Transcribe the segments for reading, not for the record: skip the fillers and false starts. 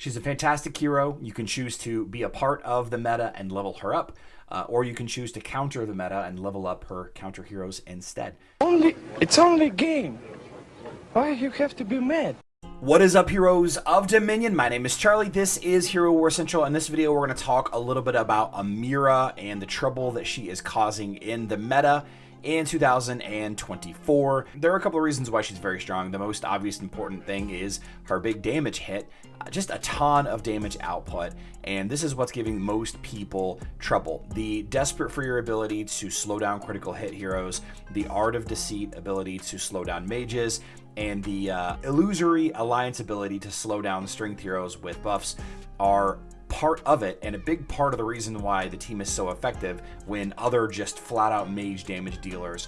She's a fantastic hero. You can choose to be a part of the meta and level her up, or you can choose to counter the meta and level up her counter heroes instead. It's only a game. Why you have to be mad? What is up, heroes of Dominion? My name is Charlie. This is Hero War Central. In this video, we're going to talk a little bit about Amira and the trouble that she is causing in the meta in 2024. There are a couple of reasons why she's very strong. The most obvious important thing is her big damage hit, just a ton of damage output, and this is what's giving most people trouble. The Desperate for Your ability to slow down critical hit heroes, the Art of Deceit ability to slow down mages, and the Illusory Alliance ability to slow down strength heroes with buffs are part of it, and a big part of the reason why the team is so effective when other just flat out mage damage dealers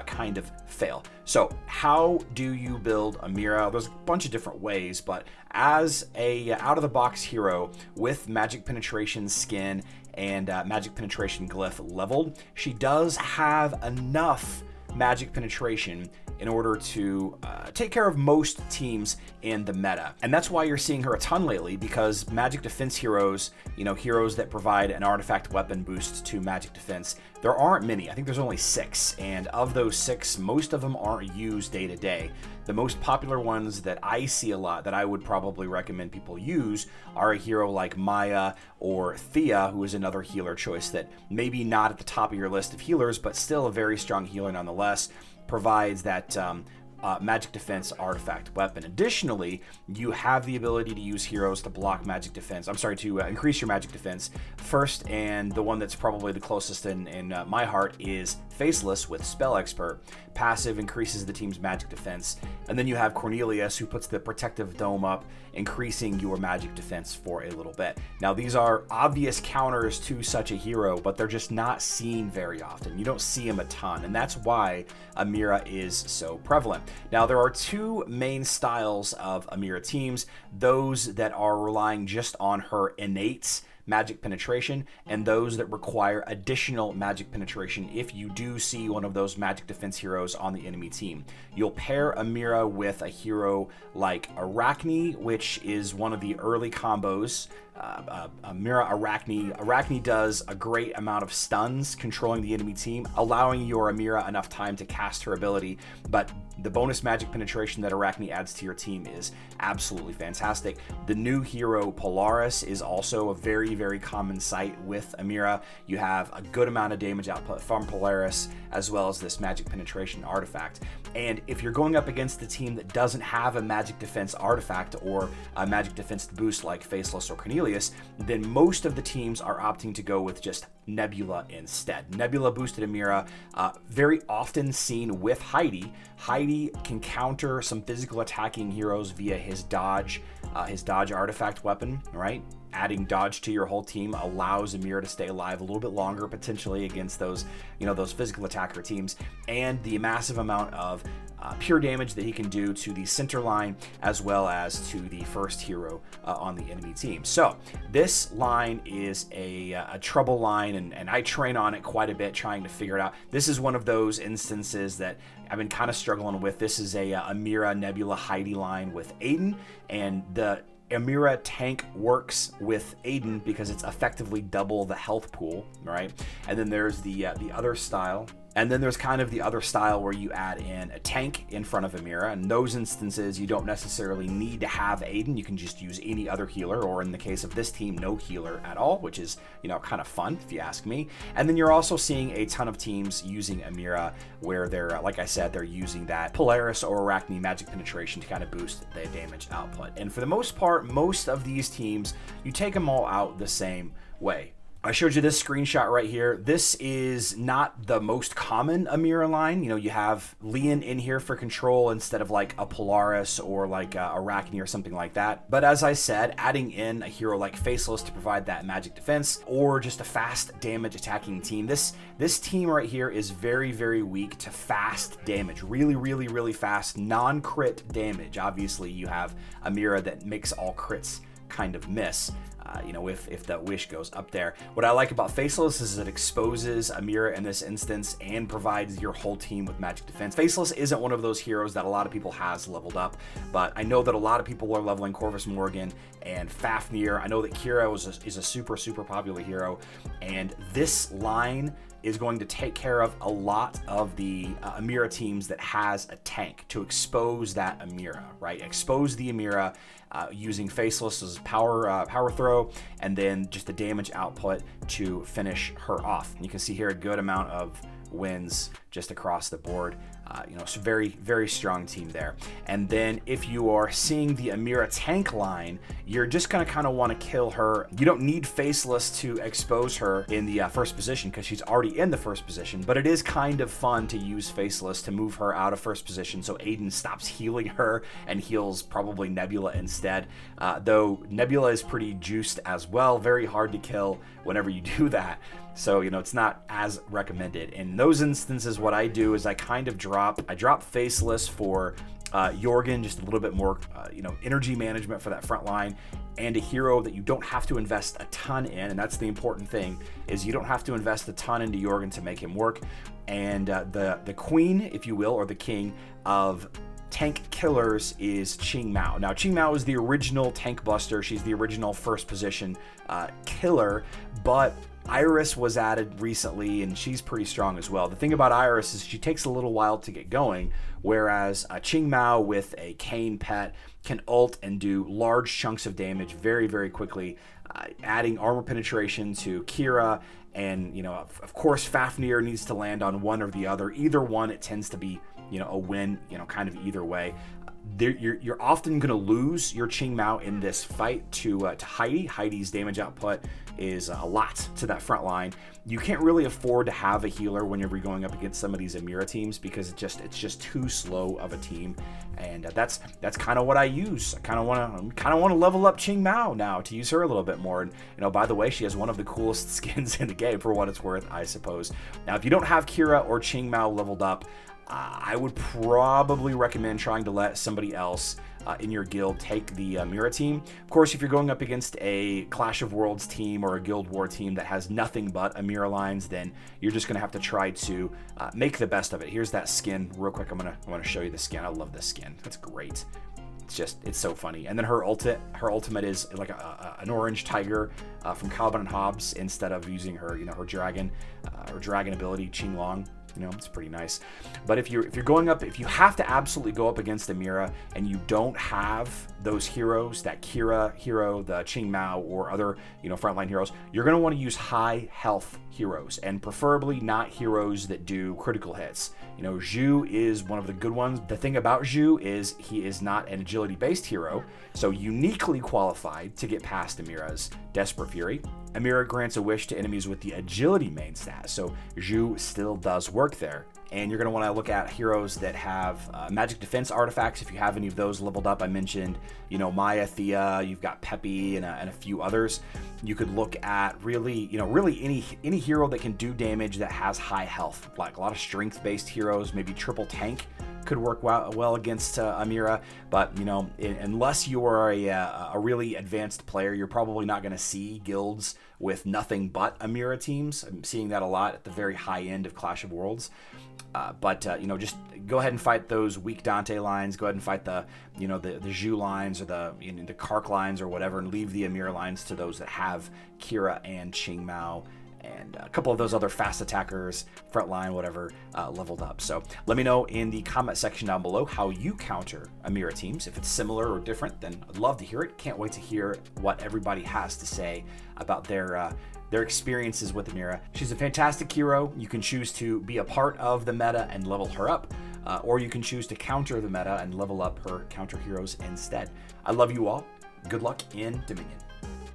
kind of fail. So how do you build Amira? There's a bunch of different ways, but as a out of the box hero with magic penetration skin and magic penetration glyph leveled, she does have enough magic penetration in order to take care of most teams in the meta. And that's why you're seeing her a ton lately, because magic defense heroes, heroes that provide an artifact weapon boost to magic defense, there aren't many. I think there's only 6, and of those 6, most of them aren't used day to day. The most popular ones that I see a lot that I would probably recommend people use are a hero like Maya or Thea, who is another healer choice that maybe not at the top of your list of healers, but still a very strong healer nonetheless, provides that magic defense artifact weapon. Additionally, you have the ability to use heroes to block magic defense. To increase your magic defense. First, and the one that's probably the closest in my heart, is Faceless with Spell Expert. Passive increases the team's magic defense. And then you have Cornelius, who puts the protective dome up, increasing your magic defense for a little bit. Now, these are obvious counters to such a hero, but they're just not seen very often. You don't see them a ton, and that's why Amira is so prevalent. Now, there are 2 main styles of Amira teams: those that are relying just on her innate magic penetration, and those that require additional magic penetration if you do see one of those magic defense heroes on the enemy team. You'll pair Amira with a hero like Arachne, which is one of the early combos. Amira Arachne. Arachne does a great amount of stuns controlling the enemy team, allowing your Amira enough time to cast her ability, but the bonus magic penetration that Arachne adds to your team is absolutely fantastic. The new hero Polaris is also a very, very common sight with Amira. You have a good amount of damage output from Polaris, as well as this magic penetration artifact. And if you're going up against the team that doesn't have a magic defense artifact or a magic defense boost like Faceless or Cornelius, then most of the teams are opting to go with just Nebula instead. Nebula boosted Amira, very often seen with Heidi. Heidi can counter some physical attacking heroes via his dodge artifact weapon, right? Adding dodge to your whole team allows Amira to stay alive a little bit longer, potentially against those, those physical attacker teams, and the massive amount of pure damage that he can do to the center line as well as to the first hero on the enemy team. So this line is a trouble line, and I train on it quite a bit trying to figure it out. This is one of those instances that I've been kind of struggling with. This is a Amira Nebula Heidi line with Aiden, and the Amira tank works with Aiden because it's effectively double the health pool, right? And then there's the other style. And then there's kind of the other style where you add in a tank in front of Amira. In those instances, you don't necessarily need to have Aiden. You can just use any other healer, or in the case of this team, no healer at all, which is, kind of fun if you ask me. And then you're also seeing a ton of teams using Amira where they're, like I said, they're using that Polaris or Arachne magic penetration to kind of boost the damage output. And for the most part, most of these teams, you take them all out the same way. I showed you this screenshot right here. This is not the most common Amira line. You have Leon in here for control instead of like a Polaris or like a Arachne or something like that. But as I said, adding in a hero like Faceless to provide that magic defense, or just a fast damage attacking team. This team right here is very, very weak to fast damage. Really, really, really fast non-crit damage. Obviously, you have Amira that makes all crits kind of miss. if the wish goes up there. What I like about Faceless is it exposes Amira in this instance and provides your whole team with magic defense. Faceless isn't one of those heroes that a lot of people has leveled up, but I know that a lot of people are leveling Corvus Morgan and Fafnir. I know that Kira is a super popular hero, and this line is going to take care of a lot of the Amira teams that has a tank to expose that Amira, right? Expose the Amira using Faceless as power throw, and then just the damage output to finish her off. And you can see here a good amount of wins just across the board. It's a very strong team there. And then if you are seeing the Amira tank line, you're just gonna kind of want to kill her. You don't need Faceless to expose her in the first position because she's already in the first position, but it is kind of fun to use Faceless to move her out of first position so Aiden stops healing her and heals probably Nebula instead. Though Nebula is pretty juiced as well, very hard to kill whenever you do that. So, it's not as recommended. In those instances, what I do is I kind of drop Faceless for Jorgen, just a little bit more, energy management for that front line, and a hero that you don't have to invest a ton in. And that's the important thing, is you don't have to invest a ton into Jorgen to make him work. And the queen, if you will, or the king of tank killers is Qing Mao. Now, Qing Mao is the original tank buster. She's the original first position killer, but Iris was added recently, and she's pretty strong as well. The thing about Iris is she takes a little while to get going, whereas Qing Mao with a Kane pet can ult and do large chunks of damage very quickly, adding armor penetration to Kira. And, of course, Fafnir needs to land on one or the other. Either one, it tends to be, a win, kind of either way. You're often going to lose your Qing Mao in this fight to Heidi. Heidi's damage output is a lot to that front line. You can't really afford to have a healer whenever you're going up against some of these Amira teams because it's just too slow of a team, and that's kind of what I use. I kind of want to level up Qing Mao now to use her a little bit more. And by the way, she has one of the coolest skins in the game for what it's worth, I suppose. Now, if you don't have Kira or Qing Mao leveled up, I would probably recommend trying to let somebody else in your guild take the Amira team. Of course, if you're going up against a Clash of Worlds team or a Guild War team that has nothing but Amira lines, then you're just going to have to try to make the best of it. Here's that skin real quick. I want to show you the skin. I love this skin. That's great. It's so funny. And then her ultimate is like an orange tiger from Calvin and Hobbes instead of using her her dragon ability Qinglong. It's pretty nice. But if you have to absolutely go up against Amira and you don't have those heroes, that Kira hero, the Qing Mao, or other frontline heroes, you're going to want to use high health heroes, and preferably not heroes that do critical hits. Zhu is one of the good ones. The thing about Zhu is he is not an agility based hero, so uniquely qualified to get past Amira's Desperate Fury. Amira grants a wish to enemies with the agility main stat, so Zhu still does work there. And you're going to want to look at heroes that have magic defense artifacts. If you have any of those leveled up, I mentioned, Maya, Thea, you've got Peppy, and a few others. You could look at really any hero that can do damage that has high health, like a lot of strength-based heroes. Maybe triple tank could work well against Amira, but unless you are a really advanced player, you're probably not going to see guilds with nothing but Amira teams. I'm seeing that a lot at the very high end of Clash of Worlds. But just go ahead and fight those weak Dante lines. Go ahead and fight the Zhu lines or the Kark lines or whatever, and leave the Amira lines to those that have Kira and Qing Mao and a couple of those other fast attackers, frontline, whatever, leveled up. So let me know in the comment section down below how you counter Amira teams. If it's similar or different, then I'd love to hear it. Can't wait to hear what everybody has to say about their experiences with Amira. She's a fantastic hero. You can choose to be a part of the meta and level her up, or you can choose to counter the meta and level up her counter heroes instead. I love you all. Good luck in Dominion.